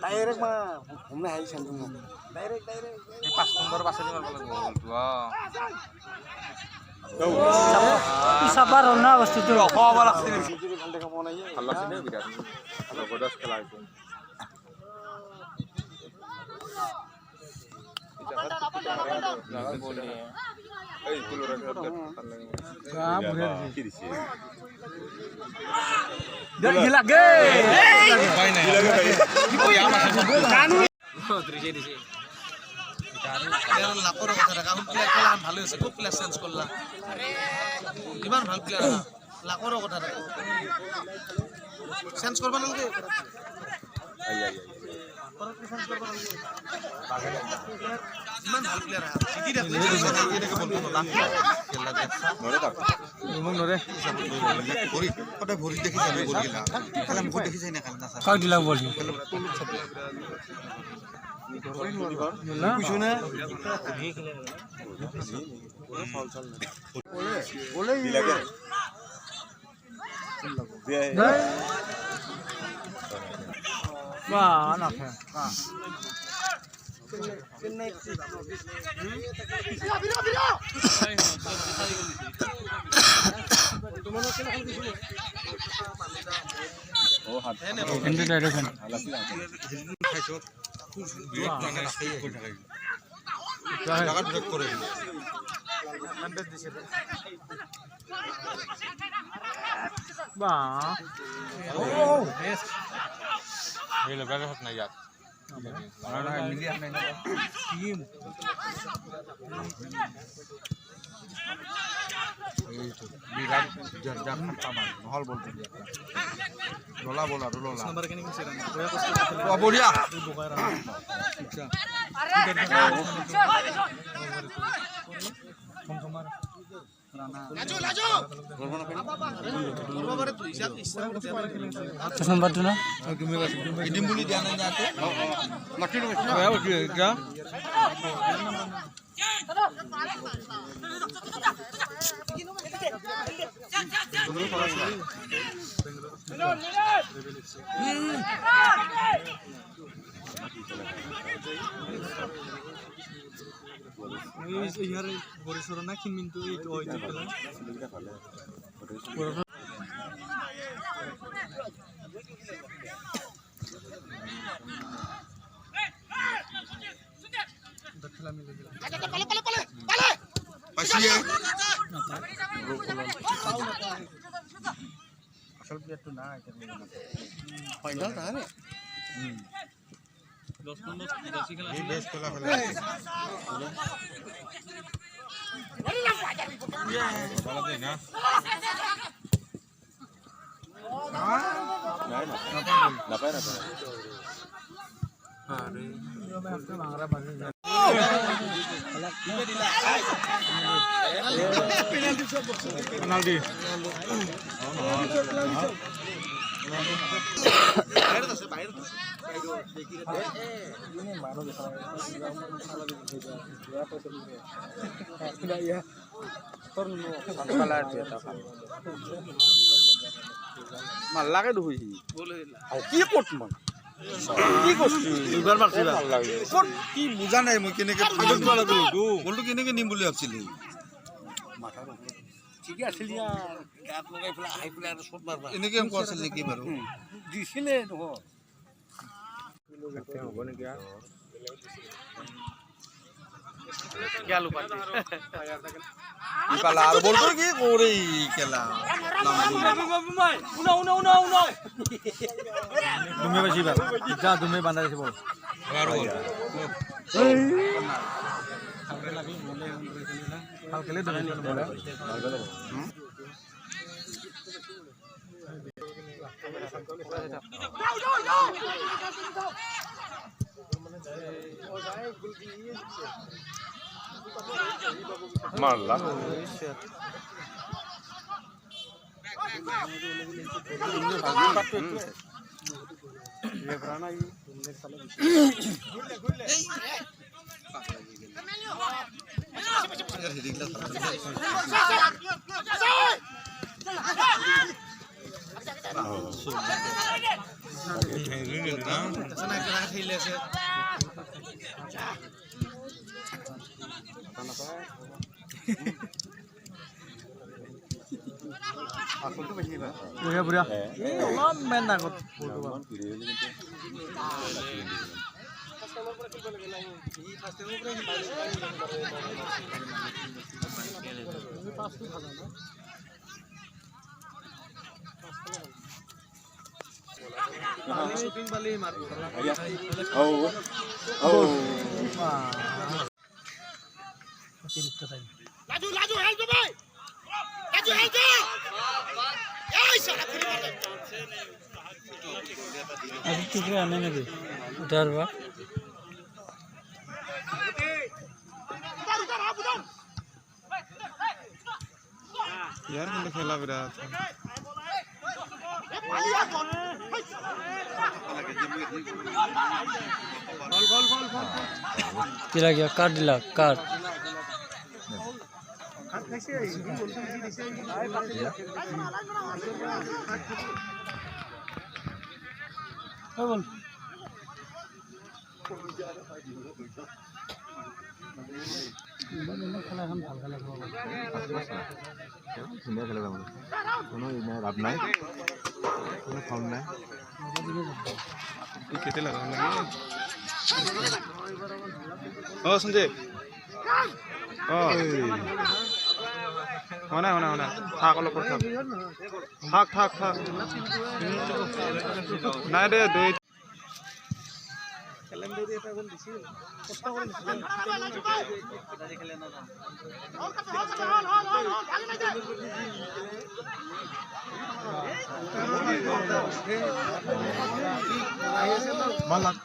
direct मा घुम्न आइसक्यो डाइरेक्ट এই 5 নম্বৰ বাছলি মারব লাগব সাবার না বস্তুটো খাওয়া লাগছে ভাল দেখা মন আইয়ে ভাল লাগছে বিরাট জবরদস্ত খেলা হইছে এই তুলরে কি দিছে গিলা গে ভাই না গিলা ভাই কি আমার কানু ত্রিজে দিছে লাপর কথা রাখা খেলা ভালো হয়েছে খুব প্লেয়ার চেঞ্জ করলা ইমান ভাল প্লেয়ার লাপর কথা রাখা চেঞ্জ করবা নালগে ইমান ভাল প্লেয়ার সিটি দেখলে এটাকে বলবো না খেলা দেখা নরে দাও ইমন নরে ভরি কত ভরি দেখি যাবে বল গেলা খেলা মুখ দেখি যাই না খেলা না কাই দিলা বলি না কিছু না বলে দিলাগে বাহ না ফে ও হাত হিন্দি ডাইরেকশন খাইছো বিরাট মানে করে থাকে জায়গা ব্রেক করে নাম্বার দিছে বাহ ও বেস্ট হইলো বের হাত না ইয়াত না মিলিয়ন নাই না টিম এই তো বিরাট জর্জা খাতা মার নহল বলতে দিয়া লোলা বলা লোলা নাম্বার কেন কিছে ও বড়িয়া আচ্ছা নম্বর তো না ইডিম বলি দিয়া নাই যাতে মাটি নো क्या বরিশর না কিনমিন্তু এই তো হইতে পেলা খেলা মিলে গেল পাশিয়ে আসল প্লেয়ার তো না এটা ফাইনাল না রে 10-15 10 খেলা এই বেশ খেলা খেলা ভালো দেই না না পায় না আরে মাংরা বাজে পেনাল্টি মাল্লাকে দুই কি করত মান কি করছিস দুইবার মারছিস ভাল লাগে কি বুজা নাই মই কেনেকে বলটো কেনেকে নিম বুলি ভাবছিলি ঠিক আছে গাত লগাই পেলাই আহি পেলাই আৰু শট মাৰবা এনেকে আমি কৈছিল নেকি বাৰু দিছিলে নহয় হ'ব নেকি গেলু পাতে ইপালা আৰু বলটো কি কৰে খেলা তুমি বেশি বাৰ যা তুমি বান্ধা দিছে বল আৰু বল হাল খেলে তুমি বলে মারলা বঢ়িয়া বঢ়িয়া অলপমান আগত আনে নাকি উঠার বা यार কিন্তু খেলা বিরাট কিলা গিয়া কাট দিলা কাট বল খেলা এখন ভাল খেলা ধুনীয়া খেলে যাব কোনো লাভ নাই কোনো ফল নাই কেটে লাগা লাগে ও সঞ্জয় ও হনা হনা হনা থাক অলপ থাক থাক থাক নাই দে দুই ক্যালেন্ডারে এটা গোল দিছিল কষ্ট করে খেলে না মালাক